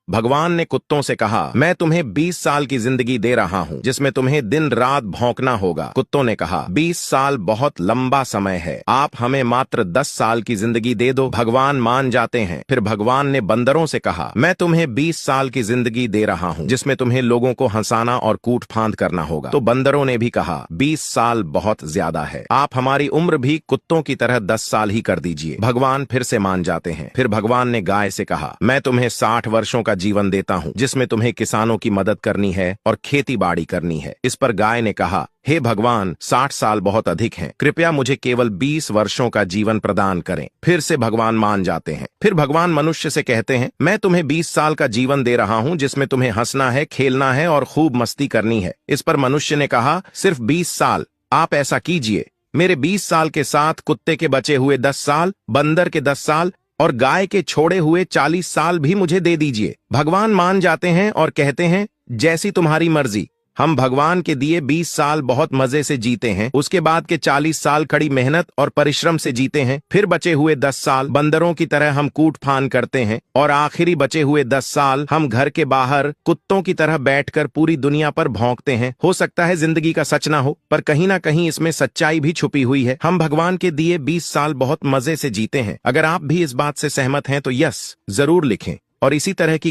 भगवान ने कुत्तों से कहा, मैं तुम्हें 20 साल की जिंदगी दे रहा हूँ जिसमें तुम्हें दिन रात भौंकना होगा। कुत्तों ने कहा, 20 साल बहुत लंबा समय है, आप हमें मात्र 10 साल की जिंदगी दे दो। भगवान मान जाते हैं। फिर भगवान ने बंदरों से कहा, मैं तुम्हें 20 साल की जिंदगी दे रहा हूँ जिसमें तुम्हें लोगों को हंसाना और कूट फांद करना होगा। तो बंदरों ने भी कहा, 20 साल बहुत ज्यादा है, आप हमारी उम्र भी कुत्तों की तरह 10 साल ही कर दीजिए। भगवान फिर से मान जाते हैं। फिर भगवान ने गाय से कहा, मैं तुम्हें 60 वर्षों का जीवन देता हूँ जिसमें तुम्हें किसानों की मदद करनी है और खेती बाड़ी करनी है। इस पर गाय ने कहा, हे भगवान, 60 साल बहुत अधिक हैं, कृपया मुझे केवल 20 वर्षों का जीवन प्रदान करें। फिर से भगवान मान जाते हैं। फिर भगवान मनुष्य से कहते हैं, मैं तुम्हें 20 साल का जीवन दे रहा हूँ जिसमें तुम्हें हंसना है, खेलना है और खूब मस्ती करनी है। इस पर मनुष्य ने कहा, सिर्फ 20 साल, आप ऐसा कीजिए, मेरे 20 साल के साथ कुत्ते के बचे हुए 10 साल, बंदर के 10 साल और गाय के छोड़े हुए 40 साल भी मुझे दे दीजिए। भगवान मान जाते हैं और कहते हैं, जैसी तुम्हारी मर्जी। हम भगवान के दिए 20 साल बहुत मजे से जीते हैं, उसके बाद के 40 साल कड़ी मेहनत और परिश्रम से जीते हैं, फिर बचे हुए 10 साल बंदरों की तरह हम कूट फान करते हैं और आखिरी बचे हुए 10 साल हम घर के बाहर कुत्तों की तरह बैठकर पूरी दुनिया पर भौंकते हैं। हो सकता है जिंदगी का सच ना हो, पर कहीं ना कहीं इसमें सच्चाई भी छुपी हुई है। हम भगवान के दिए 20 साल बहुत मजे से जीते हैं। अगर आप भी इस बात से सहमत हैं तो यस जरूर लिखें और इसी तरह की